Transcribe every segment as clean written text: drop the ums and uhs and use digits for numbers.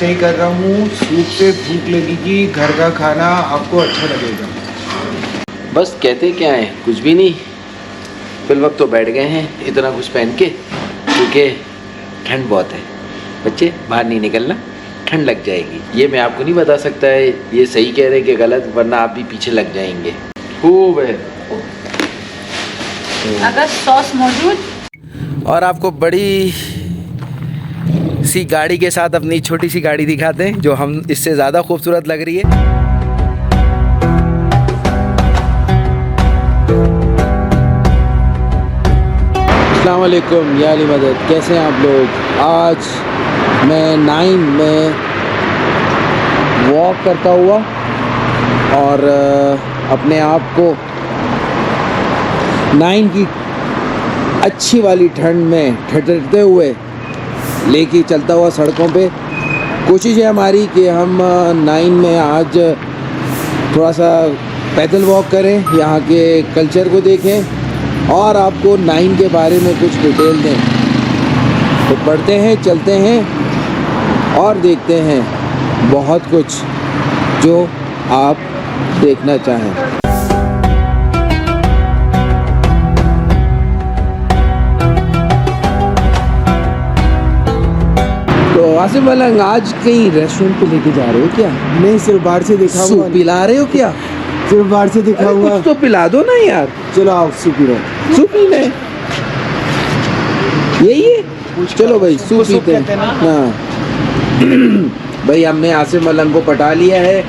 सही कर रहा हूँ। सूप से भूख लगेगी, घर का खाना आपको अच्छा लगेगा। बस कहते क्या है, कुछ भी नहीं। फिल वक्त तो बैठ गए हैं इतना कुछ पहन के, क्योंकि ठंड बहुत है। बच्चे बाहर नहीं निकलना, ठंड लग जाएगी। ये मैं आपको नहीं बता सकता है ये सही कह रहे हैं कि गलत, वरना आप भी पीछे लग जाएंगे। खूब है। अगर सॉस मौजूद। और आपको बड़ी सी गाड़ी के साथ अपनी छोटी सी गाड़ी दिखाते हैं, जो हम इससे ज़्यादा खूबसूरत लग रही है। अस्सलाम वालेकुम या अली मदद, कैसे हैं आप लोग। आज मैं 9 में वॉक करता हुआ और अपने आप को 9 की अच्छी वाली ठंड में ठठरते हुए लेके चलता हुआ सड़कों पे। कोशिश है हमारी कि हम 9 में आज थोड़ा सा पैदल वॉक करें, यहाँ के कल्चर को देखें और आपको 9 के बारे में कुछ डिटेल दें। तो पढ़ते हैं, चलते हैं और देखते हैं बहुत कुछ जो आप देखना चाहें। तो आसिफ मलंग, आज कहीं रेस्टोरेंट पे लेके जा रहे हो क्या? नहीं, सिर्फ बाहर से दिखा हुआ। सूप पिला रहे हो क्या? सिर्फ बाहर से दिखा हुआ। कुछ तो पिला दो ना यार। चलो आओ soup P low. Soup P ले, यही है। चलो भाई सूप पीते हैं। हाँ भाई, हमने आसिफ मलंग को पटा लिया है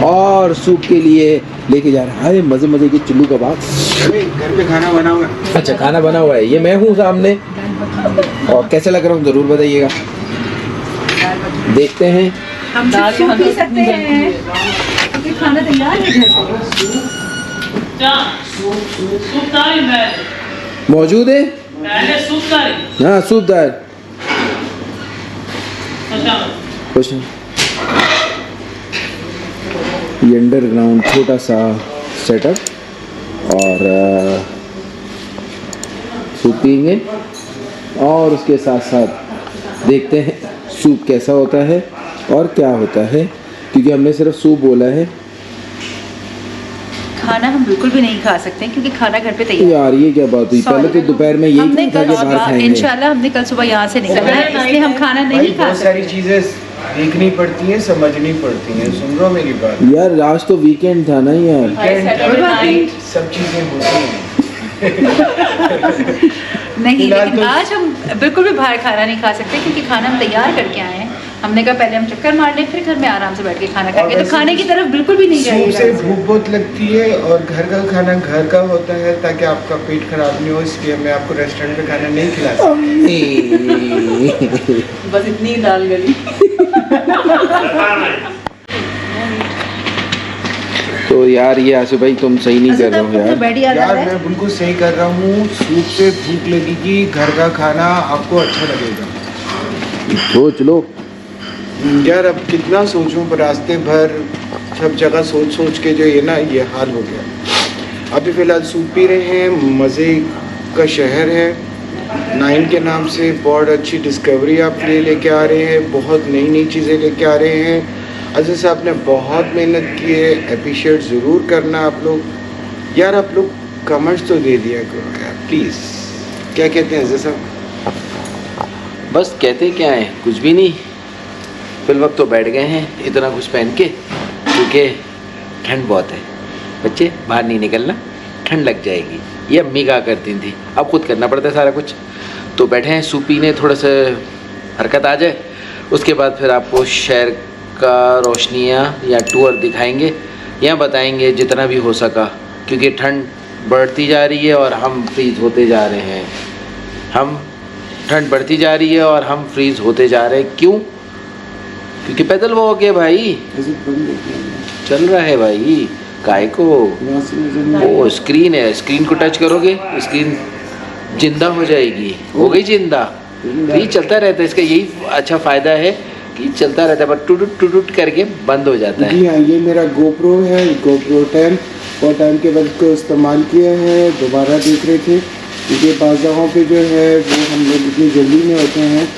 और सूप के लिए लेके जा रहे हैं। अरे मजे मजे के चिल्लू कबाब। घर पे खाना बना हुआ। अच्छा, खाना बना हुआ है। ये मैं हूँ सामने। और कैसे लग रहा हूँ ज़रूर बताइएगा। देखते हैं। हम सूप पी सकते हैं क्योंकि खाना तैयार है घर पे। मौजूद है। हाँ सूपदार। कुछ ये अंडरग्राउंड छोटा सा सेटअप और सूप पिएंगे और उसके साथ साथ देखते हैं सूप कैसा होता है और क्या होता है, क्योंकि हमने सिर्फ सूप बोला है। खाना हम बिल्कुल भी नहीं खा सकते क्योंकि खाना घर पे तैयार है। यार ये क्या बात हुई? पहले तो दोपहर में यही हमने था कि बाहर खाएंगे। इंशाल्लाह हमने कल सुबह यहाँ से निकलना है, इसलिए हम खाना नहीं खा बहुत सकते। सारी चीजें देखनी पड़ती हैं, समझनी पड़ती हैं। सुन रहे हो मेरी बात? यार आज तो वीकेंड था ना यार। सब चीजें होती हैं। नहीं, लेकिन आज हम बिल्कुल भी बाहर खाना नहीं खा सकते क्योंकि खाना हम तैयार करके आए हैं। हमने कहा पहले हम चक्कर मार लें, फिर घर में आराम से बैठ के खाना खाएंगे। तो खाने की तरफ बिल्कुल भी नहीं सूप से जाएगा। भूख बहुत लगती है और घर का खाना घर का होता है, ताकि आपका पेट खराब नहीं हो। इसलिए मैं आपको रेस्टोरेंट पे खाना नहीं खिला सकता। बस इतनी दाल गली। तो यार ये आसिफ भाई तुम सही नहीं कर रहे हो यार। यार मैं बिल्कुल सही कर रहा हूँ। सूप से भूख लगेगी, घर का खाना आपको अच्छा लगेगा। सोच लो यार, अब कितना सोचूं, पर रास्ते भर सब जगह सोच सोच के जो ये ना ये हाल हो गया। अभी फ़िलहाल सूप पी रहे हैं। मज़े का शहर है 9 के नाम से। बहुत अच्छी डिस्कवरी आप लेके आ रहे हैं, बहुत नई नई चीज़ें लेके आ रहे हैं। अजय साहब ने बहुत मेहनत की है, अप्रिशिएट ज़रूर करना आप लोग। यार आप लोग कमेंट्स तो दे दिया करो यार प्लीज़। क्या कहते हैं अजय साहब? बस कहते क्या है, कुछ भी नहीं। फिल वक्त तो बैठ गए हैं इतना कुछ पहन के, क्योंकि ठंड बहुत है। बच्चे बाहर नहीं निकलना, ठंड लग जाएगी। ये अम्मी कहा करती थी, अब खुद करना पड़ता है सारा कुछ। तो बैठे हैं सूप पीने, थोड़ा सा हरकत आ जाए, उसके बाद फिर आपको शहर का रोशनियाँ या टूर दिखाएंगे या बताएंगे जितना भी हो सका, क्योंकि ठंड बढ़ती जा रही है और हम फ्रीज़ होते जा रहे हैं। ठंड बढ़ती जा रही है और हम फ्रीज़ होते जा रहे हैं। क्यों? क्योंकि पैदल वॉक है भाई, चल रहा है भाई। काय को वो स्क्रीन है, स्क्रीन को टच करोगे स्क्रीन जिंदा हो जाएगी। हो गई जिंदा। तो ये चलता रहता है, इसका यही अच्छा फ़ायदा है कि चलता रहता है, पर टूट करके बंद हो जाता है। जी हाँ, ये मेरा GoPro है, GoPro 10। और टाइम के बाद इसको इस्तेमाल किया है, दोबारा देख रहे थे। क्योंकि बाज़ जगहों पे जो है वो हम लोग इतनी जल्दी में होते हैं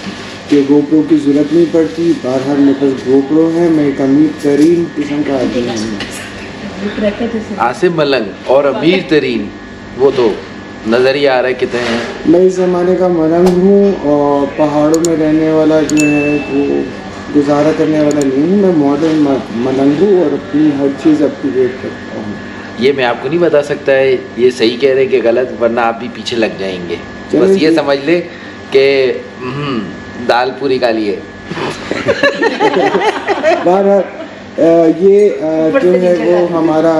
कि गोप्रो की ज़रूरत नहीं पड़ती। बाहर मेरे पास गोप्रो है, मैं एक अमीर तरीन किस्म का आदमी हूँ। आसिम मलंग और अमीर तरीन, वो तो नज़र ही आ रहा है कितने हैं। मैं इस ज़माने का मलंग हूँ और पहाड़ों में रहने वाला जो है वो गुजारा करने वाला नहीं हूँ। मैं मॉडर्न मलंग हूँ और अपनी हर चीज़ अपडेट करता हूँ। ये मैं आपको नहीं बता सकता है ये सही कह रहे हैं कि गलत, वरना आप भी पीछे लग जाएंगे। बस ये समझ ले कि दाल पूरी काली है। ये जो है वो हमारा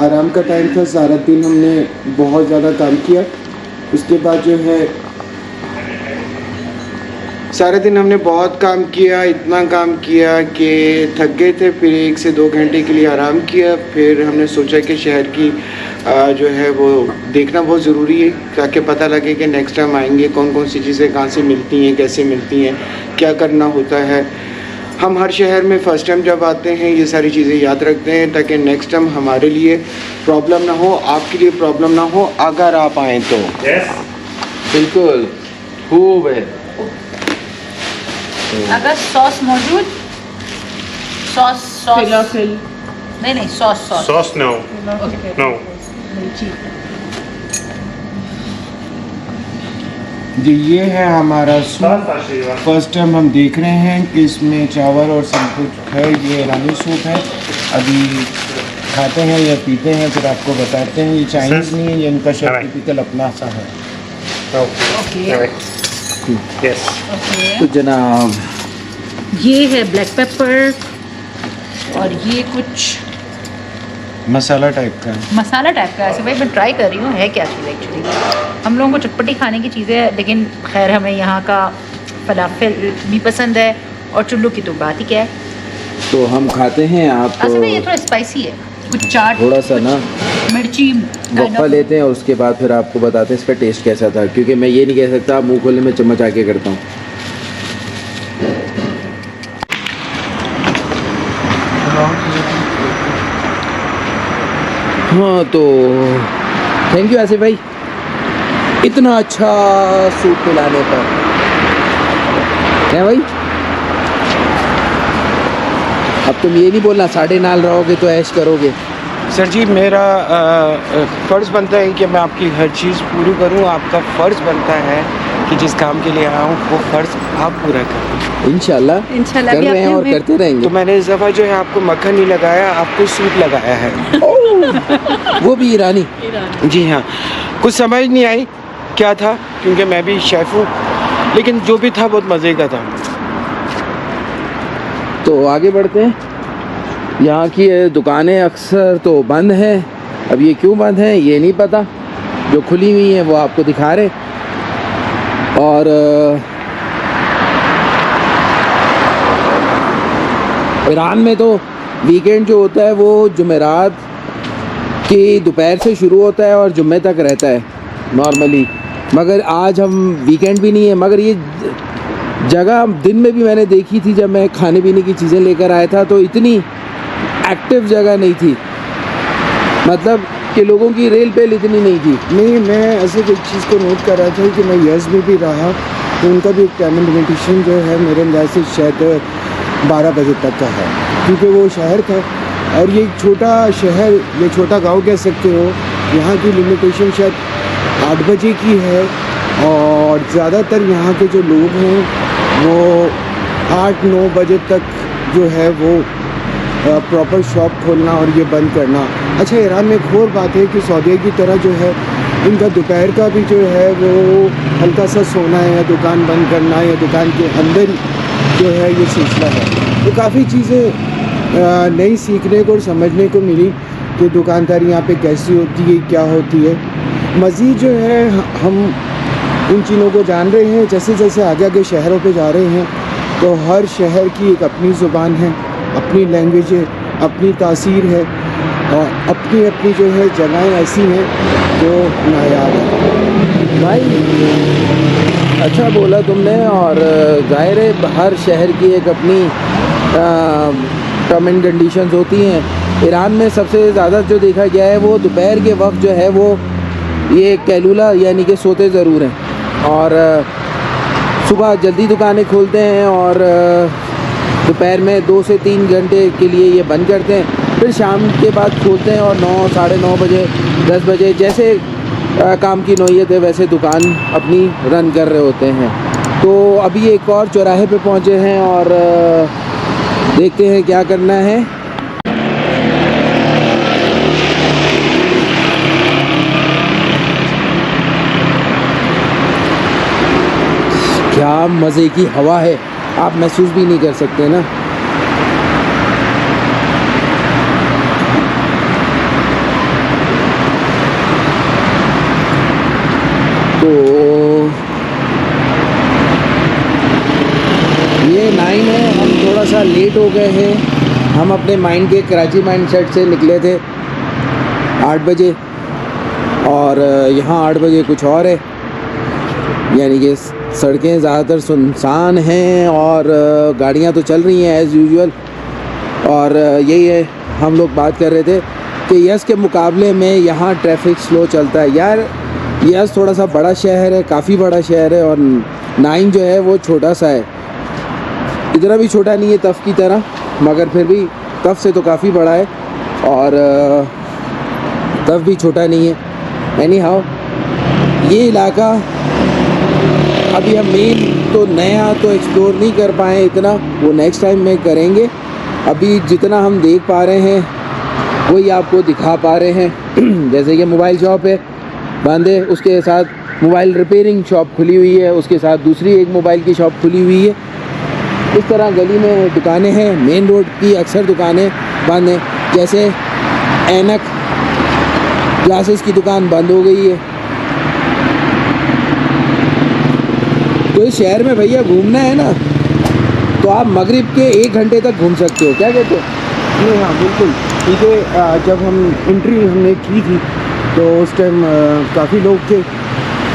आराम का टाइम था। सारा दिन हमने बहुत ज़्यादा काम किया। उसके बाद जो है सारे दिन हमने बहुत काम किया, इतना काम किया कि थक गए थे। फिर 1 से 2 घंटे के लिए आराम किया। फिर हमने सोचा कि शहर की जो है वो देखना बहुत ज़रूरी है, ताकि पता लगे कि नेक्स्ट टाइम आएंगे कौन कौन सी चीज़ें कहाँ से मिलती हैं, कैसे मिलती हैं, क्या करना होता है। हम हर शहर में फ़र्स्ट टाइम जब आते हैं ये सारी चीज़ें याद रखते हैं, ताकि नेक्स्ट टाइम हमारे लिए प्रॉब्लम ना हो, आपके लिए प्रॉब्लम ना हो अगर आप आएँ तो। बिल्कुल खूब है। अगर सॉस मौजूद, सॉस नहीं सॉस नो जी ये है हमारा सूप। फर्स्ट टाइम हम देख रहे हैं कि इसमें चावल और सब कुछ है। ये ईरानी सूप है। अभी खाते हैं या पीते हैं फिर आपको बताते हैं। ये चाइनीज़ नहीं है, ये इनका शायद टिपिकल अपना सा है। यस तो जनाब ये है ब्लैक पेपर और ये कुछ मसाला टाइप का है। मसाला टाइप का है। ऐसे भाई मैं ट्राई कर रही हूँ है क्या चीज़ एक्चुअली। हम लोगों को चटपटी खाने की चीज़ें है, लेकिन खैर हमें यहाँ का फलाफल भी पसंद है और चुल्लू की तो बात ही क्या है। तो हम खाते हैं। आप असल में ये थोड़ा स्पाइसी है, कुछ चाट थोड़ा सा ना मिर्ची वक्फा लेते हैं और उसके बाद फिर आपको बताते हैं इसका टेस्ट कैसा था, क्योंकि मैं ये नहीं कह सकता मुंह खोलने में चम्मच आके करता हूँ। हाँ तो थैंक यू आसिफ भाई इतना अच्छा सूप पिलाने पर। क्या भाई अब तुम ये नहीं बोलना साढ़े नाल रहोगे तो ऐश करोगे। सर जी मेरा फ़र्ज़ बनता है कि मैं आपकी हर चीज़ पूरी करूं। आपका फ़र्ज़ बनता है कि जिस काम के लिए आया हूं वो फ़र्ज़ आप पूरा करें। इंशाल्लाह कर रहे हैं और करते रहेंगे। तो मैंने इस दफ़ा जो है आपको मक्खन नहीं लगाया, आपको सूप लगाया है। वो भी ईरानी। जी हाँ, कुछ समझ नहीं आई क्या था, क्योंकि मैं भी शेफ़ हूँ, लेकिन जो भी था बहुत मज़े का था। तो आगे बढ़ते हैं। यहाँ की दुकानें अक्सर तो बंद हैं। अब ये क्यों बंद हैं ये नहीं पता, जो खुली हुई हैं वो आपको दिखा रहे। और ईरान में तो वीकेंड जो होता है वो जुमेरात की दोपहर से शुरू होता है और जुम्मे तक रहता है नॉर्मली। मगर आज हम वीकेंड भी नहीं है, मगर ये जगह दिन में भी मैंने देखी थी जब मैं खाने पीने की चीज़ें लेकर आया था, तो इतनी एक्टिव जगह नहीं थी, मतलब कि लोगों की रेल पेल इतनी नहीं थी। नहीं, मैं ऐसे एक चीज़ को नोट कर रहा था कि मैं यूएस में भी रहा तो उनका भी एक टाइम लिमिटेशन जो है मेरे अंदाज से शायद 12 बजे तक का है, क्योंकि वो शहर था और ये एक छोटा शहर, ये छोटा गांव कह सकते हो। यहाँ की लिमिटेशन शायद 8 बजे की है और ज़्यादातर यहाँ के जो लोग हैं वो 8-9 बजे तक जो है वो प्रॉपर शॉप खोलना और ये बंद करना। अच्छा, ईरान में एक और बात है कि सऊदीया की तरह जो है इनका दोपहर का भी जो है वो हल्का सा सोना है या दुकान बंद करना या दुकान के अंदर जो है ये सिलसिला है। तो काफ़ी चीज़ें नई सीखने को और समझने को मिली कि दुकानदारी यहाँ पे कैसी होती है, क्या होती है। मज़ीद जो है हम उन चीज़ों को जान रहे हैं। जैसे जैसे आगे आगे शहरों पे जा रहे हैं तो हर शहर की एक अपनी ज़ुबान है, अपनी लैंग्वेज है, अपनी तासीर है और अपनी अपनी जो है जगहें ऐसी हैं जो नायाब है। भाई अच्छा बोला तुमने, और ज़ाहिर है हर शहर की एक अपनी टर्म एंड कंडीशंस होती हैं। ईरान में सबसे ज़्यादा जो देखा गया है वो दोपहर के वक्त जो है वो ये कैलूला यानी कि सोते ज़रूर हैं, और सुबह जल्दी दुकानें खोलते हैं और दोपहर में 2 से 3 घंटे के लिए ये बंद करते हैं, फिर शाम के बाद खोलते हैं और 9, साढ़े 9 बजे, 10 बजे जैसे काम की नौयत है वैसे दुकान अपनी रन कर रहे होते हैं। तो अभी एक और चौराहे पे पहुंचे हैं और देखते हैं क्या करना है। क्या मज़े की हवा है, आप महसूस भी नहीं कर सकते ना। तो ये 9 है, हम थोड़ा सा लेट हो गए हैं। हम अपने माइंड के कराची माइंड सेट से निकले थे 8 बजे और यहाँ 8 बजे कुछ और है, यानी कि सड़कें ज़्यादातर सुनसान हैं और गाड़ियाँ तो चल रही हैं एज़ यूजुअल। और यही है, हम लोग बात कर रहे थे कि यस के मुकाबले में यहाँ ट्रैफिक स्लो चलता है। यार यस थोड़ा सा बड़ा शहर है, काफ़ी बड़ा शहर है, और 9 जो है वो छोटा सा है। इतना भी छोटा नहीं है तफ की तरह, मगर फिर भी तफ से तो काफ़ी बड़ा है और तफ भी छोटा नहीं है। एनी हाउ ये इलाका अभी हम मेन तो नया तो एक्सप्लोर नहीं कर पाए इतना, वो नेक्स्ट टाइम में करेंगे। अभी जितना हम देख पा रहे हैं वही आपको दिखा पा रहे हैं। जैसे कि मोबाइल शॉप है बंद है, उसके साथ मोबाइल रिपेयरिंग शॉप खुली हुई है, उसके साथ दूसरी एक मोबाइल की शॉप खुली हुई है। इस तरह गली में दुकानें हैं। मेन रोड की अक्सर दुकानें बंद हैं, जैसे ऐनक ग्लासेस की दुकान बंद हो गई है। तो इस शहर में भैया घूमना है ना तो आप मगरिब के 1 घंटे तक घूम सकते हो। क्या कहते हो? नहीं, हाँ बिल्कुल, क्योंकि जब हम एंट्री हमने की थी तो उस टाइम काफ़ी लोग थे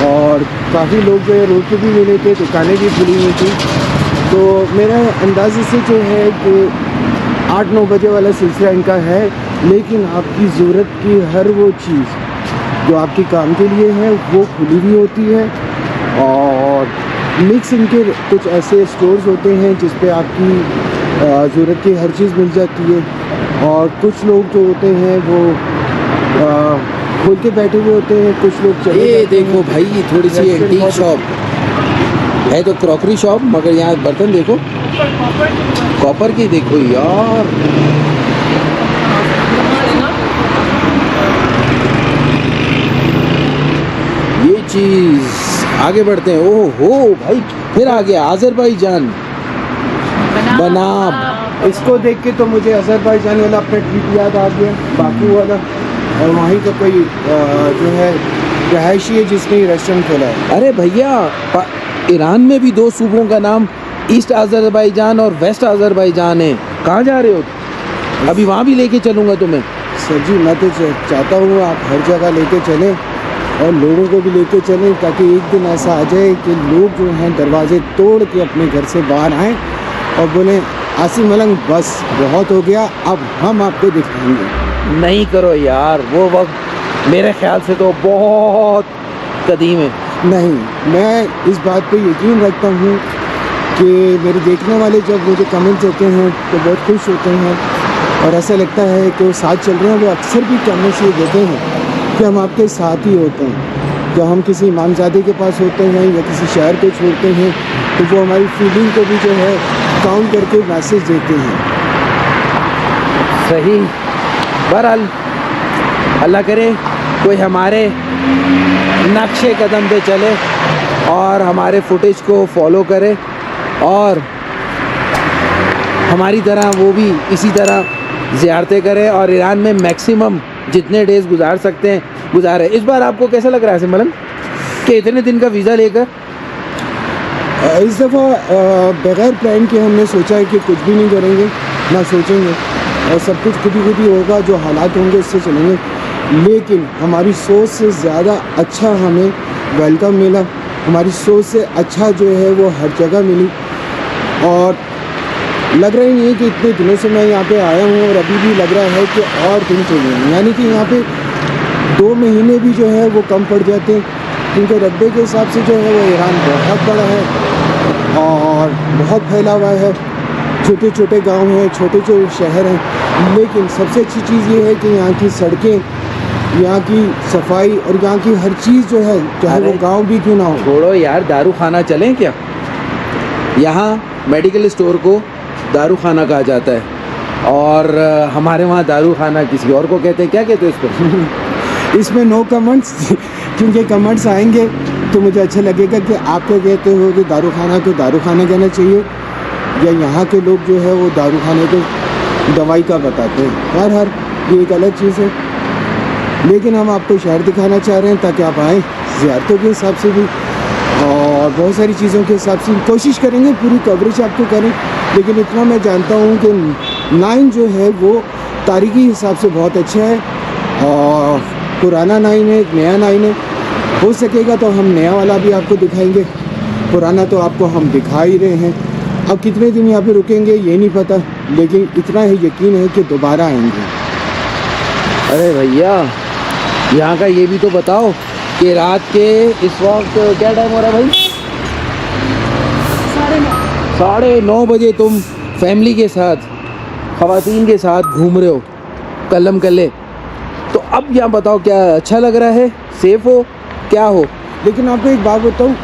और काफ़ी लोग जो है रोड पे भी मिले थे, दुकानें भी खुली हुई थी। तो मेरे अंदाजे से जो है कि 8-9 बजे वाला सिलसिला इनका है, लेकिन आपकी ज़रूरत की हर वो चीज़ जो आपके काम के लिए है वो खुली हुई होती है। और मिक्स इनके कुछ ऐसे स्टोर्स होते हैं जिस पे आपकी ज़रूरत की हर चीज़ मिल जाती है। और कुछ लोग जो होते हैं वो खोल के बैठे हुए होते हैं, कुछ लोग चले ये जाते देखो हैं। भाई, ये थोड़ी सी एंटीक शॉप है, तो क्रॉकरी शॉप, मगर यहाँ बर्तन देखो कॉपर की। देखो यार ये चीज़। आगे बढ़ते हैं। ओह हो भाई, फिर आ गया आज़रबाईजान बनाब। इसको देख के तो मुझे अज़रबैजान वाला अपना ट्रिप याद आ गया, बाकू वाला, और वहीं का कोई जो है रहायशी है जिसने रेस्टोरेंट खोला है। अरे भैया, ईरान में भी 2 सूबों का नाम ईस्ट आज़रबाईजान और वेस्ट आज़रबाईजान है। कहाँ जा रहे हो? अभी वहाँ भी लेके चलूँगा तुम्हें। सर जी, मैं तो चाहता हूँ आप हर जगह लेके चलें और लोगों को भी लेके चलें, ताकि एक दिन ऐसा आ जाए कि लोग जो हैं दरवाजे तोड़ के अपने घर से बाहर आएँ और बोलें आसिम मलंग बस बहुत हो गया, अब हम आपको दिखाएंगे। नहीं करो यार, वो वक्त मेरे ख्याल से तो बहुत कदीम है। नहीं, मैं इस बात पे यकीन रखता हूँ कि मेरे देखने वाले जब मुझे कमेंट देते हैं तो बहुत खुश होते हैं और ऐसा लगता है कि वो साथ चल रहे हैं। वो अक्सर भी कमेंट्स ये देते हैं कि हम आपके साथ ही होते हैं। जब हम किसी इमामजादे के पास होते हैं या किसी शहर को छोड़ते हैं तो वो हमारी फीलिंग को भी जो है काउंट करके मैसेज देते हैं। सही। बहरहाल अल्लाह करे कोई हमारे नक्शे कदम पे चले और हमारे फुटेज को फॉलो करे और हमारी तरह वो भी इसी तरह ज़ियारतें करें और ईरान में मैक्सिमम जितने डेज़ गुजार सकते हैं गुजारे। इस बार आपको कैसा लग रहा है सिमरन कि इतने दिन का वीज़ा लेकर? इस दफ़ा बग़ैर प्लान के हमने सोचा है कि कुछ भी नहीं करेंगे, ना सोचेंगे, और सब कुछ खुद ही होगा, जो हालात होंगे उससे चलेंगे। लेकिन हमारी सोच से ज़्यादा अच्छा हमें वेलकम मिला, हमारी सोच से अच्छा जो है वो हर जगह मिली। और लग रहा ही नहीं है कि इतने दिनों से मैं यहाँ पे आया हूँ और अभी भी लग रहा है कि और दिन चाहिए, यानी कि यहाँ पे 2 महीने भी जो है वो कम पड़ जाते हैं, क्योंकि रकबे के हिसाब से जो है वो ईरान बहुत बड़ा है और बहुत फैला हुआ है, छोटे छोटे गांव हैं, छोटे छोटे शहर हैं, लेकिन सबसे अच्छी चीज़ ये है कि यहाँ की सड़कें, यहाँ की सफाई और यहाँ की हर चीज़ जो है, चाहे वो गांव भी क्यों ना हो। छोड़ो यार, दारू खाना चलें क्या? यहाँ मेडिकल स्टोर को दारू खाना कहा जाता है, और हमारे वहाँ दारू खाना किसी और को कहते हैं। क्या कहते हैं इसको? इसमें नो कमेंट्स, क्योंकि कमेंट्स आएंगे तो मुझे अच्छा लगेगा कि आप क्या कहते हो कि दारू खाना को दारू खाना कहना चाहिए, या यहाँ के लोग जो है वो दारू खाने को दवाई का बताते हैं। हर ये एक अलग चीज़ है, लेकिन हम आपको शहर दिखाना चाह रहे हैं ताकि आप आएँ ज़ियारतों के हिसाब से भी और बहुत सारी चीज़ों के हिसाब से कोशिश करेंगे, पूरी कवरेज आपको करें। लेकिन इतना मैं जानता हूँ कि 9 जो है वो तारीखी हिसाब से बहुत अच्छा है, और पुराना 9 है, एक नया 9 है। हो सकेगा तो हम नया वाला भी आपको दिखाएंगे, पुराना तो आपको हम दिखा ही रहे हैं। अब कितने दिन यहाँ पे रुकेंगे ये नहीं पता, लेकिन इतना ही यकीन है कि दोबारा आएंगे। अरे भैया, यहाँ का ये भी तो बताओ कि रात के इस वक्त क्या टाइम हो रहा है भाई? 9:30 बजे तुम फैमिली के साथ, ख़वातीन के साथ घूम रहे हो कलम कले, तो अब यहाँ बताओ क्या अच्छा लग रहा है? सेफ हो क्या हो? लेकिन आपको एक बात बताऊँ,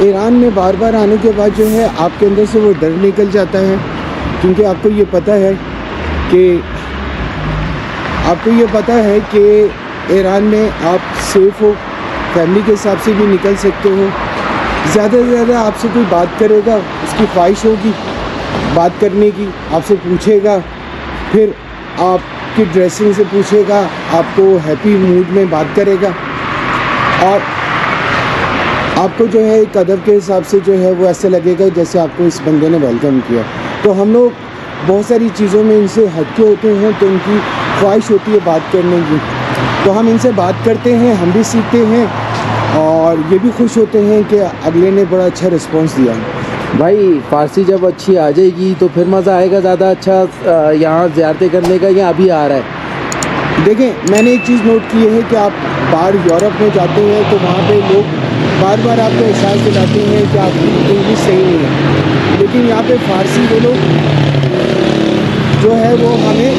ईरान में बार बार आने के बाद जो है आपके अंदर से वो डर निकल जाता है, क्योंकि आपको ये पता है कि ईरान में आप सेफ हो, फैमिली के हिसाब से भी निकल सकते हो। ज़्यादा से ज़्यादा आपसे कोई बात करेगा, उसकी ख्वाहिश होगी बात करने की, आपसे पूछेगा, फिर आपकी ड्रेसिंग से पूछेगा, आपको हैप्पी मूड में बात करेगा, और आपको जो है एक अदब के हिसाब से जो है वो ऐसे लगेगा जैसे आपको इस बंदे ने वेलकम किया। तो हम लोग बहुत सारी चीज़ों में इनसे हटके होते हैं, तो उनकी ख्वाहिश होती है बात करने की, तो हम इनसे बात करते हैं, हम भी सीखते हैं, और ये भी खुश होते हैं कि अगले ने बड़ा अच्छा रिस्पॉन्स दिया। भाई फ़ारसी जब अच्छी आ जाएगी तो फिर मज़ा आएगा ज़्यादा अच्छा यहाँ ज़ियारतें करने का, या अभी आ रहा है? देखें, मैंने एक चीज़ नोट की है कि आप बाहर यूरोप में जाते हैं तो वहाँ पे लोग बार बार आपको एहसास दिलाते हैं कि आपकी इंग्लिश सही नहीं है, लेकिन यहाँ पे फ़ारसी वो लोग जो है वो हमें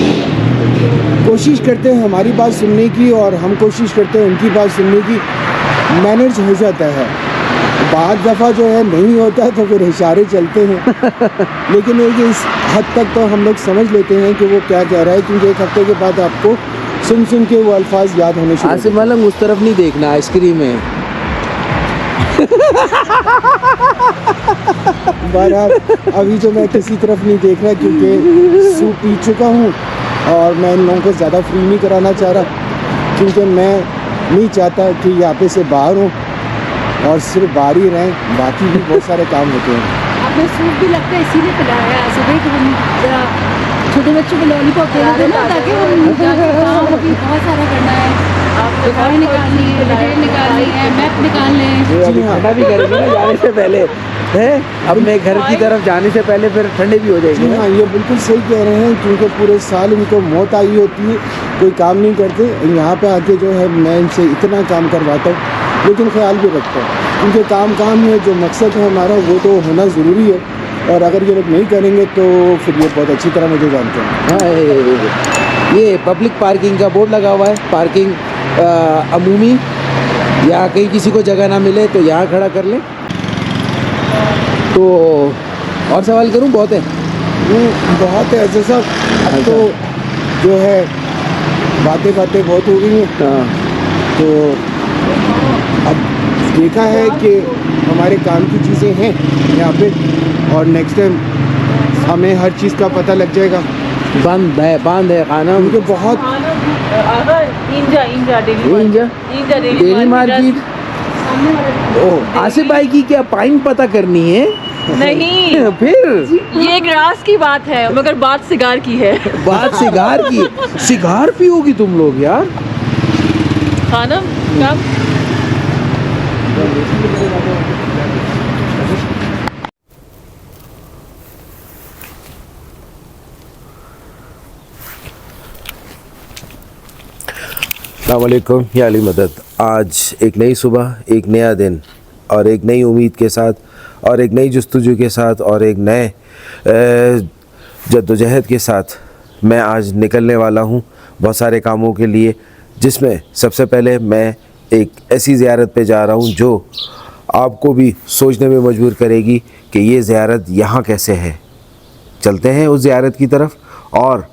कोशिश करते हैं हमारी बात सुनने की, और हम कोशिश करते हैं उनकी बात सुनने की। मैनेज हो जाता है, बाद दफ़ा जो है नहीं होता तो फिर इशारे चलते हैं लेकिन एक इस हद तक तो हम लोग समझ लेते हैं कि वो क्या कह रहा है, क्योंकि एक हफ्ते के बाद आपको सुन सुन के वो अल्फाज याद होने शुरू। आसिफ मलंग उस तरफ नहीं देखना, आइसक्रीम है। बहरहाल अभी जो मैं किसी तरफ नहीं देख रहा, क्योंकि सूप पी चुका हूँ और मैं इन लोगों को ज़्यादा फ्री नहीं कराना चाह रहा, क्योंकि मैं नहीं चाहता कि यहाँ पे से बाहर हूँ और सिर्फ बाहर ही रहें, बाकी भी बहुत सारे काम होते हैं। आपने सूप भी लगता है इसीलिए पिलाया सुबह कि हम जरा छोटे बच्चों को लॉलीपॉप दे देते ना, ताकि हम काम भी बहुत सारा करना है, दवाई निकालनी है, डिटेल निकालनी है, मैप निकालने हैं। जी हाँ, ठंडा भी करेंगे ना जाने से पहले है, अपने घर की तरफ जाने से पहले फिर ठंडे भी हो जी जाएंगे। हाँ, ये बिल्कुल सही कह रहे हैं, क्योंकि पूरे साल इनको मौत आई होती है, कोई काम नहीं करते। यहाँ पे आके जो है मैं इनसे इतना काम करवाता हूँ, लेकिन ख्याल भी रखता हूँ, क्योंकि काम है, जो मकसद है हमारा वो तो होना ज़रूरी है, और अगर ये लोग नहीं करेंगे तो फिर ये बहुत अच्छी तरह मुझे जानते हैं। हाँ, ये पब्लिक पार्किंग का बोर्ड लगा हुआ है, पार्किंग अमूमी, या कहीं किसी को जगह ना मिले तो यहाँ खड़ा कर लें। तो और सवाल करूँ? बहुत है, बहुत है ऐसे सब। अब तो जो है बातें बहुत हो गई हैं, हाँ, तो अब देखा है कि हमारे काम की चीज़ें हैं यहाँ पे, और नेक्स्ट टाइम हमें हर चीज़ का पता लग जाएगा। बांध है खाना उनको बहुत डेली मार्केट। ओह, आसिफ भाई की क्या पाइन पता करनी है? नहीं फिर ये एक राज की बात है, मगर बात सिगार की है। बात सिगार की? सिगार पियोगी तुम लोग यार? खाना क्या? अस्सलामुअलैकुम, या अली मदद। आज एक नई सुबह, एक नया दिन और एक नई उम्मीद के साथ और एक नई जस्तुजू के साथ और एक नए जद्दोजहद के साथ मैं आज निकलने वाला हूँ बहुत सारे कामों के लिए, जिसमें सबसे पहले मैं एक ऐसी ज़ियारत पे जा रहा हूँ जो आपको भी सोचने में मजबूर करेगी कि ये ज़ियारत यहाँ कैसे है। चलते हैं उस ज़ियारत की तरफ और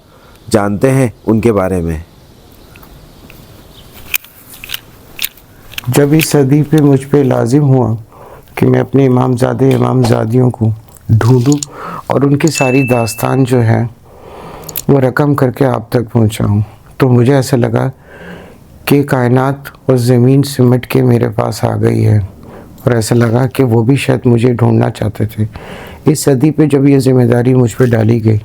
जानते हैं उनके बारे में। जब इस सदी पे मुझ पे लाजिम हुआ कि मैं अपने इमामज़ादे इमामज़ादियों को ढूंढूं और उनकी सारी दास्तान जो है वो रकम करके आप तक पहुंचाऊं, तो मुझे ऐसा लगा कि कायनात और ज़मीन सिमट के मेरे पास आ गई है और ऐसा लगा कि वो भी शायद मुझे ढूंढना चाहते थे। इस सदी पे जब ये ज़िम्मेदारी मुझ पे डाली गई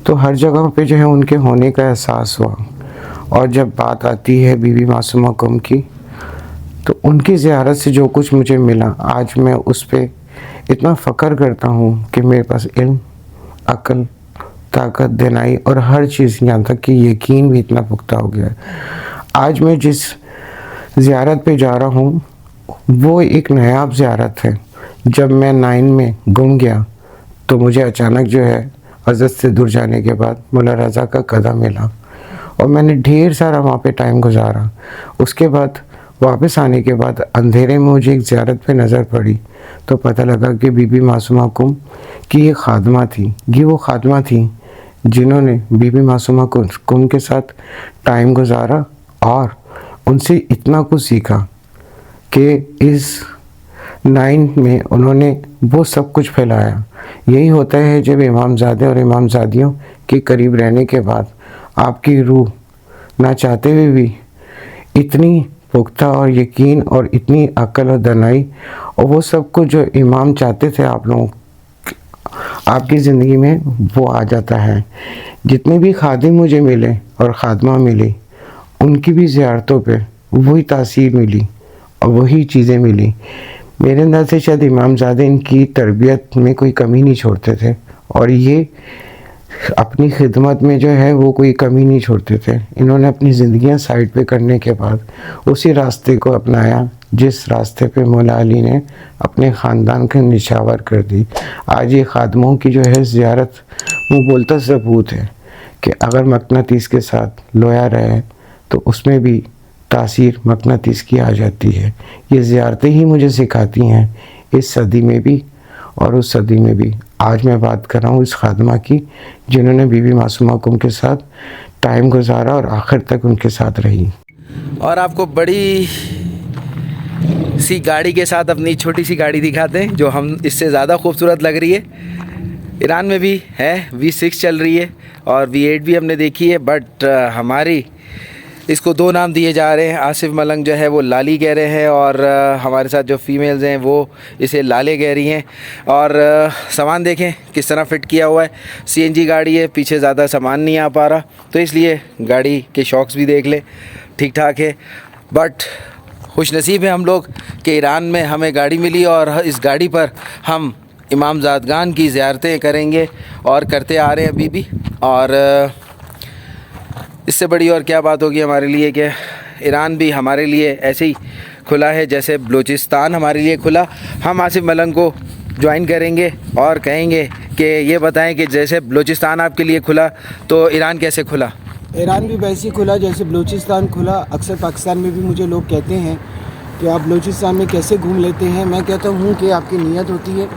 तो हर जगह पे जो है उनके होने का एहसास हुआ। और जब बात आती है बीबी मासूमा कुम की, तो उनकी ज़ियारत से जो कुछ मुझे मिला, आज मैं उस पे इतना फ़ख्र करता हूँ कि मेरे पास इल्म, अक़ल, ताकत, दिनाई और हर चीज़, यहाँ तक कि यकीन भी इतना पुख्ता हो गया है। आज मैं जिस ज़ियारत पे जा रहा हूँ वो एक नायाब ज़ियारत है। जब मैं 9 में गुम गया तो मुझे अचानक जो है हज़रत से दूर जाने के बाद मौला रज़ा का कदम मिला और मैंने ढेर सारा वहाँ पे टाइम गुजारा। उसके बाद वापस आने के बाद अंधेरे में मुझे एक ज़ियारत पे नज़र पड़ी तो पता लगा कि बीबी मासूमा कुम की ये खादमा थी। ये वो खादमा थी जिन्होंने बीबी मासूमा कुम के साथ टाइम गुजारा और उनसे इतना कुछ सीखा कि इस 9 में उन्होंने वो सब कुछ फैलाया। यही होता है जब इमामज़ादे और इमामज़ादियों के करीब रहने के बाद आपकी रूह ना चाहते हुए भी इतनी पुख्ता और यकीन और इतनी अक्ल और दनाई और वो सब कुछ जो इमाम चाहते थे आप लोगों आपकी ज़िंदगी में वो आ जाता है। जितने भी खादिम मुझे मिले और खादमा मिली, उनकी भी ज़ियारतों पे वही तासीर मिली और वही चीज़ें मिली। मेरे अंदर से शायद इमामज़ादे इनकी तरबियत में कोई कमी नहीं छोड़ते थे और ये अपनी खिदमत में जो है वो कोई कमी नहीं छोड़ते थे। इन्होंने अपनी ज़िंदगियां साइड पे करने के बाद उसी रास्ते को अपनाया जिस रास्ते पे मौला अली ने अपने ख़ानदान के निछावर कर दी। आज ये खादमों की जो है ज़ियारत वो बोलता सबूत है कि अगर मकनातीस के साथ लोया रहे तो उसमें भी तासीर मकनातीस की आ जाती है। ये ज़ियारतें ही मुझे सिखाती हैं इस सदी में भी और उस सदी में भी। आज मैं बात कर रहा हूँ इस खादमा की जिन्होंने बीबी मासूमा कुम के साथ टाइम गुजारा और आखिर तक उनके साथ रही। और आपको बड़ी सी गाड़ी के साथ अपनी छोटी सी गाड़ी दिखाते हैं जो हम इससे ज़्यादा खूबसूरत लग रही है। ईरान में भी है V6 चल रही है और V8 भी हमने देखी है, बट हमारी इसको 2 नाम दिए जा रहे हैं। आसिफ मलंग जो है वो लाली कह रहे हैं और हमारे साथ जो फीमेल्स हैं वो इसे लाले कह रही हैं। और सामान देखें किस तरह फ़िट किया हुआ है। CNG गाड़ी है, पीछे ज़्यादा सामान नहीं आ पा रहा तो इसलिए गाड़ी के शॉक्स भी देख लें, ठीक ठाक है। बट खुशनसीब है हम लोग कि ईरान में हमें गाड़ी मिली और इस गाड़ी पर हम इमामज़ादगान की ज़ियारतें करेंगे और करते आ रहे हैं अभी भी। और इससे बड़ी और क्या बात होगी हमारे लिए कि ईरान भी हमारे लिए ऐसे ही खुला है जैसे बलूचिस्तान हमारे लिए खुला। हम आसिफ मलंग को ज्वाइन करेंगे और कहेंगे कि ये बताएं कि जैसे बलूचिस्तान आपके लिए खुला तो ईरान कैसे खुला। ईरान भी वैसे ही खुला जैसे बलूचिस्तान खुला। अक्सर पाकिस्तान में भी मुझे लोग कहते हैं कि आप बलूचिस्तान में कैसे घूम लेते हैं। मैं कहता हूँ कि आपकी नीयत होती है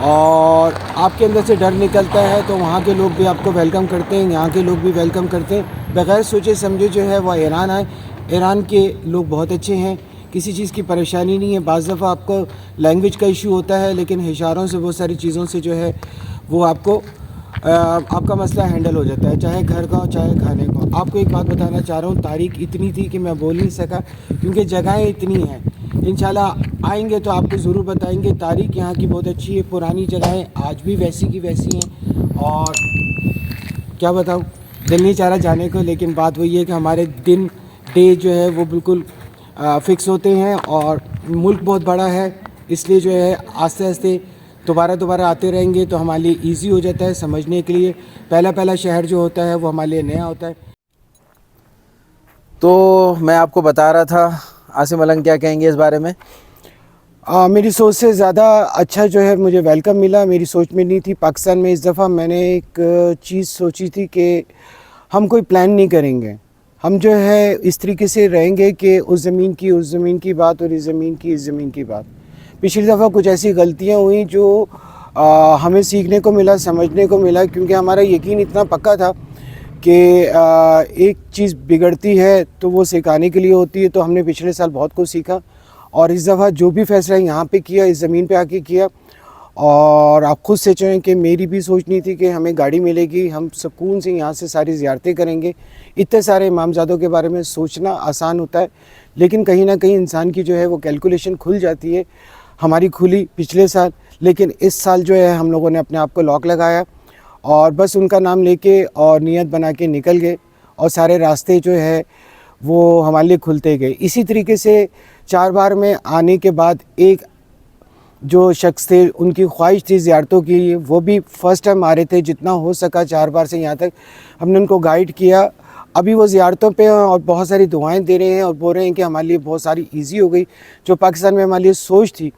और आपके अंदर से डर निकलता है तो वहाँ के लोग भी आपको वेलकम करते हैं, यहाँ के लोग भी वेलकम करते हैं। बग़ैर सोचे समझे जो है वह ईरान आए। ईरान के लोग बहुत अच्छे हैं, किसी चीज़ की परेशानी नहीं है। बाज़ दफ़ा आपको लैंग्वेज का इशू होता है लेकिन इशारों से बहुत सारी चीज़ों से जो है वो आपका मसला हैंडल हो जाता है, चाहे घर का हो चाहे खाने का। आपको एक बात बताना चाह रहा हूँ, तारीख इतनी थी कि मैं बोल नहीं सका क्योंकि जगहें इतनी हैं। इंशाल्लाह आएंगे तो आपको ज़रूर बताएंगे। तारीख यहाँ की बहुत अच्छी है, पुरानी जगहें आज भी वैसी की वैसी हैं। और क्या बताऊँ, दिल नहीं चाह रहा जाने को, लेकिन बात वही है कि हमारे दिन डे जो है वो बिल्कुल फ़िक्स होते हैं और मुल्क बहुत बड़ा है, इसलिए जो है आस्ते आस्ते दोबारा आते रहेंगे तो हमारे लिए ईजी हो जाता है समझने के लिए। पहला शहर जो होता है वो हमारे लिए नया होता है। तो मैं आपको बता रहा था आसिफ मलंग क्या कहेंगे इस बारे में। मेरी सोच से ज़्यादा अच्छा जो है मुझे वेलकम मिला। मेरी सोच में नहीं थी पाकिस्तान में इस दफ़ा मैंने एक चीज़ सोची थी कि हम कोई प्लान नहीं करेंगे, हम जो है इस तरीके से रहेंगे कि उस ज़मीन की बात और इस ज़मीन की बात। पिछली दफ़ा कुछ ऐसी गलतियाँ हुई जो हमें सीखने को मिला, समझने को मिला, क्योंकि हमारा यकीन इतना पक्का था कि एक चीज़ बिगड़ती है तो वो सिखाने के लिए होती है। तो हमने पिछले साल बहुत कुछ सीखा और इस दफ़ा जो भी फ़ैसला यहाँ पे किया, इस ज़मीन पे आके किया। और आप खुद सोचें कि मेरी भी सोच नहीं थी कि हमें गाड़ी मिलेगी, हम सुकून से यहाँ से सारी ज़ियारतें करेंगे। इतने सारे इमामज़ादों के बारे में सोचना आसान होता है, लेकिन कहीं ना कहीं इंसान की जो है वो कैलकुलेशन खुल जाती है। हमारी खुली पिछले साल, लेकिन इस साल जो है हम लोगों ने अपने आप को लॉक लगाया और बस उनका नाम लेके और नियत बना के निकल गए और सारे रास्ते जो है वो हमारे लिए खुलते गए। इसी तरीके से 4 बार में आने के बाद एक जो शख्स थे उनकी ख्वाहिश थी ज़ियारतों की, वो भी फ़र्स्ट टाइम आ रहे थे। जितना हो सका 4 बार से यहाँ तक हमने उनको गाइड किया। अभी वो ज़ियारतों पे और बहुत सारी दुआएं दे रहे हैं और बोल रहे हैं कि हमारे लिए बहुत सारी इजी हो गई। जो पाकिस्तान में हमारे लिए सोच थी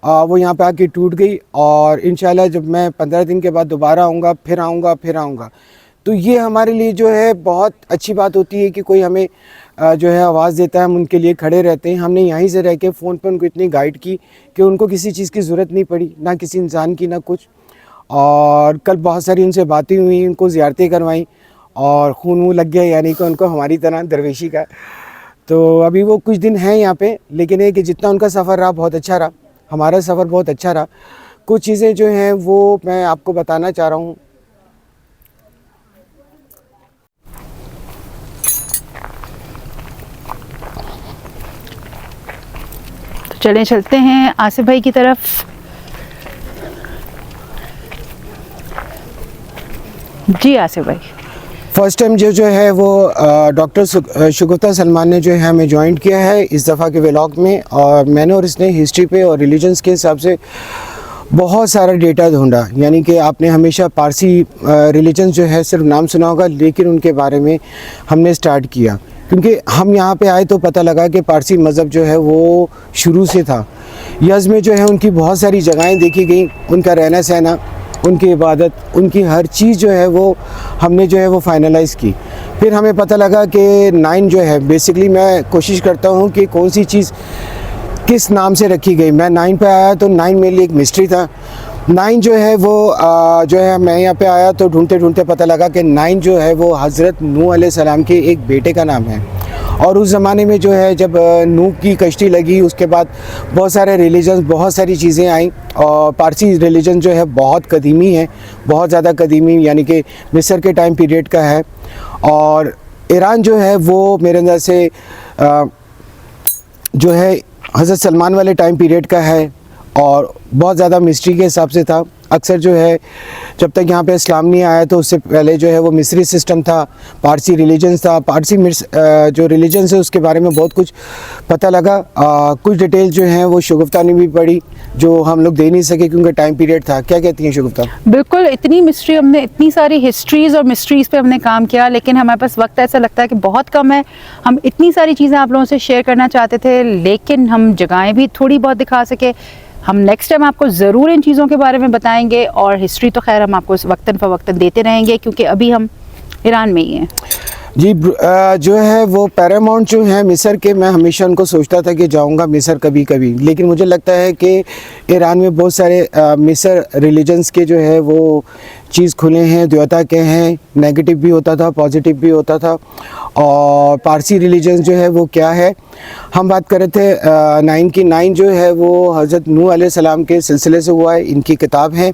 वो यहाँ पे आके टूट गई और इंशाल्लाह जब मैं 15 दिन के बाद दोबारा आऊँगा, फिर आऊँगा। तो ये हमारे लिए जो है बहुत अच्छी बात होती है कि कोई हमें जो है आवाज़ देता है, हम उनके लिए खड़े रहते हैं। हमने यहीं से रह के फ़ोन पे उनको इतनी गाइड की कि उनको किसी चीज़ की ज़रूरत नहीं पड़ी, ना किसी इंसान की, ना कुछ। और कल बहुत सारी उनसे बातें हुई, उनको ज़ियारतें करवाई और खून मुँह लग गया, यानी कि उनको हमारी तरह दरवेशी का। तो अभी वो कुछ दिन हैं यहाँ पे, लेकिन ये कि जितना उनका सफ़र रहा बहुत अच्छा रहा, हमारा सफ़र बहुत अच्छा रहा। कुछ चीज़ें जो हैं वो मैं आपको बताना चाह रहा हूँ। तो चलें चलते हैं आसिफ भाई की तरफ। जी आसिफ भाई, फ़र्स्ट टाइम जो है वो डॉक्टर शगुफ्ता सलमान ने जो है हमें ज्वाइन किया है इस दफ़ा के व्लॉग में, और मैंने और इसने हिस्ट्री पे और रिलीजन्स के हिसाब से बहुत सारा डेटा ढूंढा। यानी कि आपने हमेशा पारसी रिलीजन जो है सिर्फ नाम सुना होगा, लेकिन उनके बारे में हमने स्टार्ट किया क्योंकि हम यहाँ पे आए तो पता लगा कि पारसी मज़हब जो है वो शुरू से था। यज़ में जो है उनकी बहुत सारी जगहें देखी गई, उनका रहना सहना, उनकी इबादत, उनकी हर चीज़ जो है वो हमने जो है वो फाइनलाइज़ की। फिर हमें पता लगा कि 9 जो है, बेसिकली मैं कोशिश करता हूँ कि कौन सी चीज़ किस नाम से रखी गई। मैं 9 पे आया तो 9 मेरे लिए एक मिस्ट्री था। 9 जो है वो जो है मैं यहाँ पे आया तो ढूंढते ढूंढते पता लगा कि 9 जो है वो हज़रत नूह अलैहिस्सलाम के एक बेटे का नाम है। और उस ज़माने में जो है जब नूह की कश्ती लगी, उसके बाद बहुत सारे रिलीजन, बहुत सारी चीज़ें आई। और पारसी रिलीजन जो है बहुत कदीमी है, बहुत ज़्यादा कदीमी, यानी कि मिस्र के टाइम पीरियड का है। और ईरान जो है वो मेरे अंदर से जो है हज़रत सलमान वाले टाइम पीरियड का है और बहुत ज़्यादा मिस्ट्री के हिसाब से था। अक्सर जो है जब तक यहाँ पे इस्लाम नहीं आया तो उससे पहले जो है वो मिस्री सिस्टम था, पारसी रिलीजन्स था। पारसी जो रिलीजन्स है उसके बारे में बहुत कुछ पता लगा। कुछ डिटेल जो हैं वो शगुफ्ता ने भी पढ़ी जो हम लोग दे नहीं सके क्योंकि टाइम पीरियड था। क्या कहती हैं शगुफ्ता? बिल्कुल, इतनी मिस्ट्री, हमने इतनी सारी हिस्ट्रीज़ और मिस्ट्रीज़ पे हमने काम किया, लेकिन हमारे पास वक्त ऐसा लगता है कि बहुत कम है। हम इतनी सारी चीज़ें आप लोगों से शेयर करना चाहते थे, लेकिन हम जगहें भी थोड़ी बहुत दिखा सके। हम नेक्स्ट टाइम आपको ज़रूर इन चीज़ों के बारे में बताएंगे और हिस्ट्री तो खैर हम आपको वक्तन फ़वक्तन देते रहेंगे क्योंकि अभी हम ईरान में ही हैं। जी, जो है वो पैरामाउंट जो है मिस्र के, मैं हमेशा उनको सोचता था कि जाऊंगा मिस्र कभी कभी, लेकिन मुझे लगता है कि ईरान में बहुत सारे मिस्र रिलीजन्स के जो है वो चीज़ खुले हैं, द्योता के हैं, नेगेटिव भी होता था, पॉजिटिव भी होता था। और पारसी रिलीजन्स जो है वो क्या है, हम बात कर रहे थे 9 की। 9 जो है वो हज़रत नूह अलैहिस्सलाम के सिलसिले से हुआ है। इनकी किताब है,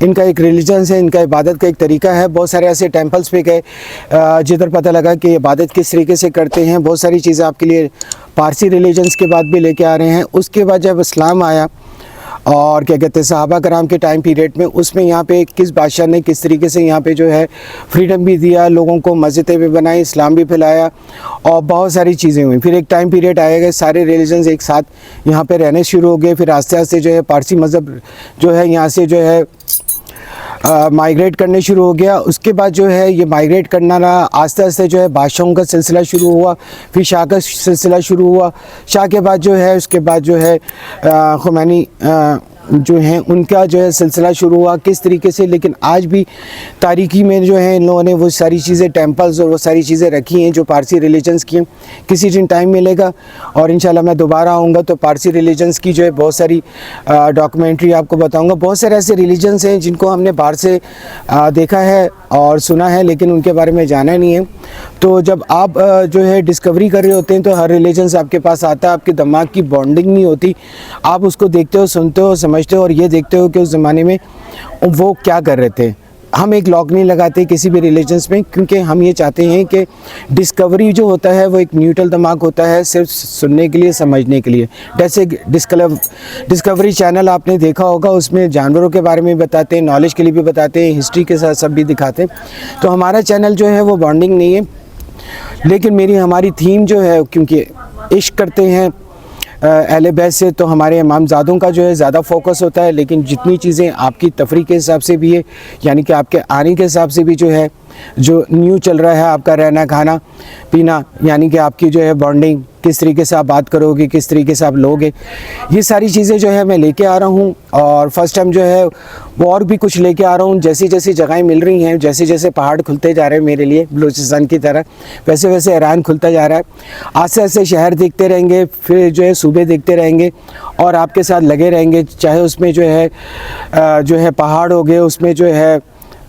इनका एक रिलीजन्स है, इनका इबादत का एक तरीका है। बहुत सारे ऐसे टेंपल्स पे गए जिधर पता लगा कि इबादत किस तरीके से करते हैं। बहुत सारी चीज़ें आपके लिए पारसी रिलीजन्स के बाद भी लेके आ रहे हैं। उसके बाद जब इस्लाम आया और क्या कहते हैं सहाबा कराम के टाइम पीरियड में, उसमें यहाँ पे किस बादशाह ने किस तरीके से यहाँ पे जो है फ्रीडम भी दिया, लोगों को मस्जिदें भी बनाई, इस्लाम भी फैलाया और बहुत सारी चीज़ें हुई। फिर एक टाइम पीरियड आएगा, सारे रिलीजन्स एक साथ यहाँ पे रहने शुरू हो गए। फिर आस्ते आस्ते जो है पारसी मज़हब जो है यहाँ से जो है माइग्रेट करने शुरू हो गया। उसके बाद जो है ये माइग्रेट करना रहा, आस्ते आस्ते जो है बादशाहों का सिलसिला शुरू हुआ, फिर शाह का सिलसिला शुरू हुआ। शाह के बाद जो है उसके बाद जो है खुमैनी जो हैं उनका जो है सिलसिला शुरू हुआ किस तरीके से। लेकिन आज भी तारीकी में जो है इन लोगों ने वो सारी चीज़ें, टेम्पल्स और वो सारी चीज़ें रखी हैं जो पारसी रिलीजन्स की हैं। किसी दिन टाइम मिलेगा और इंशाल्लाह मैं दोबारा आऊँगा तो पारसी रिलीजन्स की जो है बहुत सारी डॉक्यूमेंट्री आपको बताऊँगा। बहुत सारे ऐसे रिलीजन्स हैं जिनको हमने बाहर से देखा है और सुना है लेकिन उनके बारे में जाना नहीं है। तो जब आप जो है डिस्कवरी कर रहे होते हैं तो हर रिलीजन्स आपके पास आता है, आपके दिमाग की बॉन्डिंग नहीं होती, आप उसको देखते हो, सुनते हो, समझते हो और ये देखते हो कि उस ज़माने में वो क्या कर रहे थे। हम एक लॉक नहीं लगाते किसी भी रिलीजन्स में, क्योंकि हम ये चाहते हैं कि डिस्कवरी जो होता है वो एक न्यूट्रल दिमाग होता है, सिर्फ सुनने के लिए, समझने के लिए। जैसे डिस्कवरी चैनल आपने देखा होगा, उसमें जानवरों के बारे में बताते हैं, नॉलेज के लिए भी बताते हैं, हिस्ट्री के साथ सब भी दिखाते हैं। तो हमारा चैनल जो है वो बॉन्डिंग नहीं है, लेकिन हमारी थीम जो है, क्योंकि इश्क करते हैं अहले बैत से, तो हमारे इमामज़ादों का जो है ज़्यादा फोकस होता है। लेकिन जितनी चीज़ें आपकी तफरीह के हिसाब से भी है, यानी कि आपके आने के हिसाब से भी जो है, जो न्यू चल रहा है आपका रहना खाना पीना, यानी कि आपकी जो है बॉन्डिंग, किस तरीके से आप बात करोगे, किस तरीके से आप लोगे, ये सारी चीज़ें जो है मैं लेके आ रहा हूँ। और फर्स्ट टाइम जो है वो और भी कुछ लेके आ रहा हूँ। जैसी जैसी जगहें मिल रही हैं, जैसे जैसे पहाड़ खुलते जा रहे हैं मेरे लिए बलूचिस्तान की तरह, वैसे वैसे ईरान खुलता जा रहा है। आस्ते आस्ते शहर देखते रहेंगे, फिर जो है सूबे देखते रहेंगे और आपके साथ लगे रहेंगे। चाहे उसमें जो है पहाड़ हो गए, उसमें जो है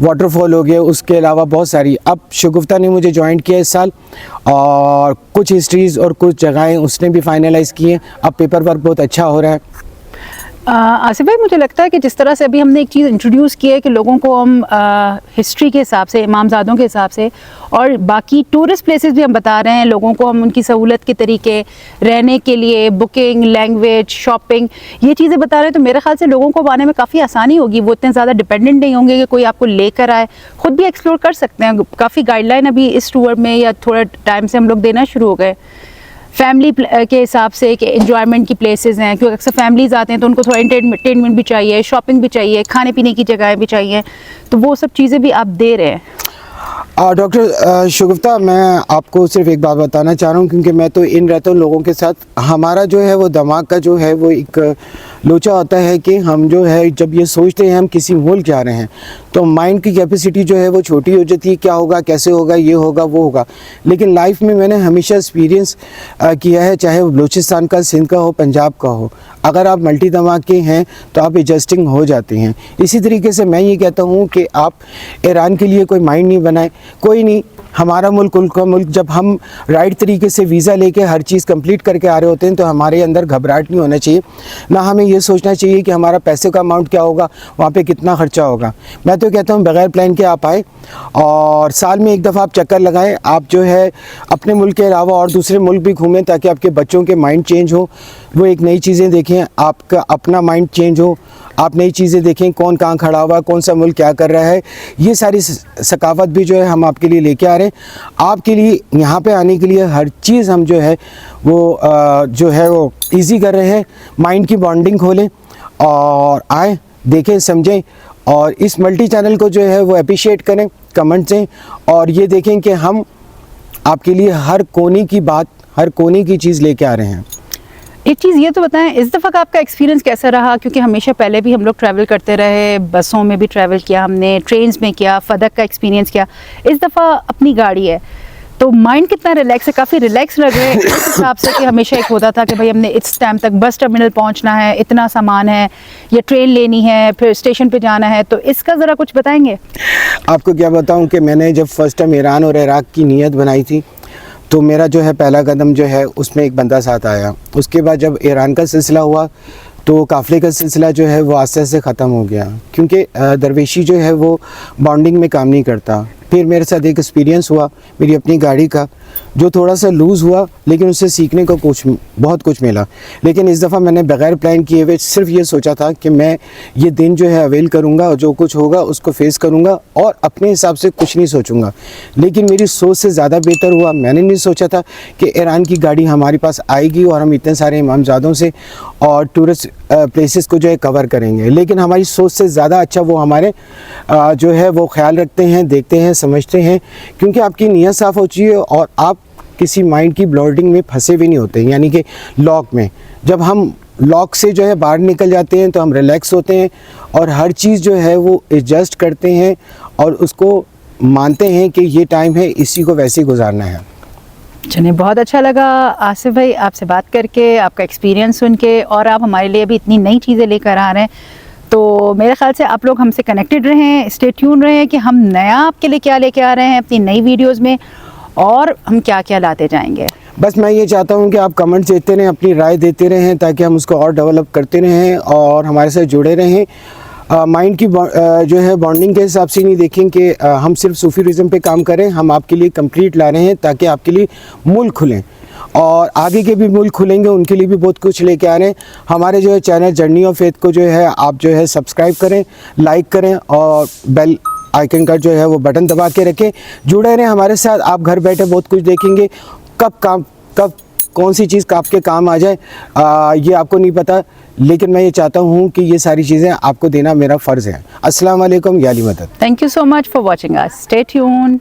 वाटरफॉल हो गए, उसके अलावा बहुत सारी। अब शगुफ्ता ने मुझे ज्वाइन किया इस साल और कुछ हिस्ट्रीज़ और कुछ जगहें उसने भी फाइनलाइज़ की हैं। अब पेपर वर्क बहुत अच्छा हो रहा है। आसिफ भाई, मुझे लगता है कि जिस तरह से अभी हमने एक चीज़ इंट्रोड्यूस की है कि लोगों को हम हिस्ट्री के हिसाब से, इमामज़ादों के हिसाब से और बाकी टूरिस्ट प्लेसेस भी हम बता रहे हैं लोगों को, हम उनकी सहूलत के तरीके, रहने के लिए, बुकिंग, लैंग्वेज, शॉपिंग, ये चीज़ें बता रहे हैं। तो मेरे ख्याल से लोगों को आने में काफ़ी आसानी होगी, वो इतने ज़्यादा डिपेंडेंट नहीं होंगे कि कोई आपको लेकर आए, खुद भी एक्सप्लोर कर सकते हैं। काफ़ी गाइडलाइन अभी इस टूर में या थोड़ा टाइम से हम लोग देना शुरू हो गए फैमिली के हिसाब से कि एंजॉयमेंट की प्लेसेस हैं, क्योंकि अक्सर फैमिलीज़ आते हैं तो उनको थोड़ा एंटरटेनमेंट भी चाहिए, शॉपिंग भी चाहिए, खाने पीने की जगहें भी चाहिए, तो वो सब चीज़ें भी आप दे रहे हैं। डॉक्टर शगुफ्ता, मैं आपको सिर्फ एक बात बताना चाह रहा हूँ, क्योंकि मैं तो इन रहता हूँ लोगों के साथ। हमारा जो है वो दिमाग का जो है वो एक लोचा होता है कि हम जो है जब ये सोचते हैं हम किसी मुल्क जा रहे हैं तो माइंड की कैपेसिटी जो है वो छोटी हो जाती है, क्या होगा, कैसे होगा, ये होगा, वो होगा। लेकिन लाइफ में मैंने हमेशा एक्सपीरियंस किया है, चाहे वो बलूचिस्तान का, सिंध का हो, पंजाब का हो, अगर आप मल्टी दिमाग के हैं तो आप एडजस्टिंग हो जाते हैं। इसी तरीके से मैं ये कहता हूँ कि आप ईरान के लिए कोई माइंड नहीं बनाए, कोई नहीं, हमारा मुल्क उनका मुल्क। जब हम राइट तरीके से वीज़ा लेके हर चीज़ कंप्लीट करके आ रहे होते हैं तो हमारे अंदर घबराहट नहीं होना चाहिए, ना हमें ये सोचना चाहिए कि हमारा पैसे का अमाउंट क्या होगा, वहाँ पे कितना ख़र्चा होगा। मैं तो कहता हूँ बग़ैर प्लान के आप आए और साल में एक दफ़ा आप चक्कर लगाएं। आप जो है अपने मुल्क के अलावा और दूसरे मुल्क भी घूमें ताकि आपके बच्चों के माइंड चेंज हो, वो एक नई चीज़ें देखें, आपका अपना माइंड चेंज हो, आप नई चीज़ें देखें, कौन कहाँ खड़ा हुआ है, कौन सा मुल्क क्या कर रहा है। ये सारी सकाफत भी जो है हम आपके लिए लेके आ रहे हैं। आपके लिए यहाँ पे आने के लिए हर चीज़ हम जो है वो ईज़ी कर रहे हैं। माइंड की बॉन्डिंग खोलें और आएँ, देखें, समझें और इस मल्टी चैनल को जो है वो अप्रिशिएट करें, कमेंट दें और ये देखें कि हम आपके लिए हर कोने की बात, हर कोने की चीज़ लेके आ रहे हैं। एक चीज़ ये तो बताएं, इस दफ़ा का आपका एक्सपीरियंस कैसा रहा? क्योंकि हमेशा पहले भी हम लोग ट्रैवल करते रहे, बसों में भी ट्रैवल किया हमने, ट्रेन्स में किया, फदक का एक्सपीरियंस किया, इस दफ़ा अपनी गाड़ी है तो माइंड कितना रिलैक्स है? काफ़ी रिलैक्स लग रहे हैं इस हिसाब से कि हमेशा एक होता था कि भाई हमने इस टाइम तक बस टर्मिनल पहुंचना है, इतना सामान है, या ट्रेन लेनी है, फिर स्टेशन पे जाना है, तो इसका ज़रा कुछ बताएंगे। आपको क्या बताऊं कि मैंने जब फर्स्ट टाइम ईरान और इराक़ की नीयत बनाई थी तो मेरा जो है पहला कदम जो है उसमें एक बंदा साथ आया। उसके बाद जब ईरान का सिलसिला हुआ तो काफ़िले का सिलसिला जो है वो आस्ते आस्ते ख़त्म हो गया, क्योंकि दरवेशी जो है वो बॉन्डिंग में काम नहीं करता। फिर मेरे साथ एक एक्सपीरियंस हुआ मेरी अपनी गाड़ी का, जो थोड़ा सा लूज़ हुआ, लेकिन उससे सीखने को बहुत कुछ मिला। लेकिन इस दफ़ा मैंने बग़ैर प्लान किए हुए सिर्फ ये सोचा था कि मैं ये दिन जो है अवेल करूँगा और जो कुछ होगा उसको फेस करूँगा और अपने हिसाब से कुछ नहीं सोचूंगा। लेकिन मेरी सोच से ज़्यादा बेहतर हुआ। मैंने नहीं सोचा था कि ईरान की गाड़ी हमारे पास आएगी और हम इतने सारे इमामज़ादों से और टूरिस्ट प्लेसेस को जो है कवर करेंगे, लेकिन हमारी सोच से ज़्यादा अच्छा वो हमारे जो है वो ख्याल रखते हैं, देखते हैं, समझते हैं, क्योंकि आपकी नीयत साफ़ हो चुकी है और आप किसी माइंड की ब्लॉडिंग में फंसे भी नहीं होते, यानी कि लॉक में। जब हम लॉक से जो है बाहर निकल जाते हैं तो हम रिलैक्स होते हैं और हर चीज़ जो है वो एडजस्ट करते हैं और उसको मानते हैं कि ये टाइम है, इसी को वैसे ही गुजारना है। चलिए, बहुत अच्छा लगा आसिफ भाई आपसे बात करके, आपका एक्सपीरियंस सुन के, और आप हमारे लिए भी इतनी नई चीज़ें लेकर आ रहे हैं। तो मेरे ख्याल से आप लोग हमसे कनेक्टेड रहें, स्टे ट्यून रहें कि हम नया आपके लिए क्या लेके आ रहे हैं अपनी नई वीडियोस में, और हम क्या क्या लाते जाएंगे। बस मैं ये चाहता हूँ कि आप कमेंट्स देते रहें, अपनी राय देते रहें, ताकि हम उसको और डेवलप करते रहें और हमारे साथ जुड़े रहें। माइंड की जो है बॉन्डिंग के हिसाब से नहीं देखें कि हम सिर्फ सूफीज़म पे काम करें, हम आपके लिए कंप्लीट ला रहे हैं ताकि आपके लिए मुल्क खुलें और आगे के भी मुल्क खुलेंगे, उनके लिए भी बहुत कुछ लेके आ रहे हैं। हमारे जो है चैनल जर्नी ऑफ फेथ को जो है आप जो है सब्सक्राइब करें, लाइक करें और बेल आइकन का जो है वो बटन दबा के रखें। जुड़े रहें हमारे साथ, आप घर बैठे बहुत कुछ देखेंगे। कब कौन सी चीज़ आपके काम आ जाए ये आपको नहीं पता, लेकिन मैं ये चाहता हूँ कि ये सारी चीज़ें आपको देना मेरा फ़र्ज़ है। अस्सलाम वालेकुम, या अली मदद। Thank you so much for watching us, stay tune.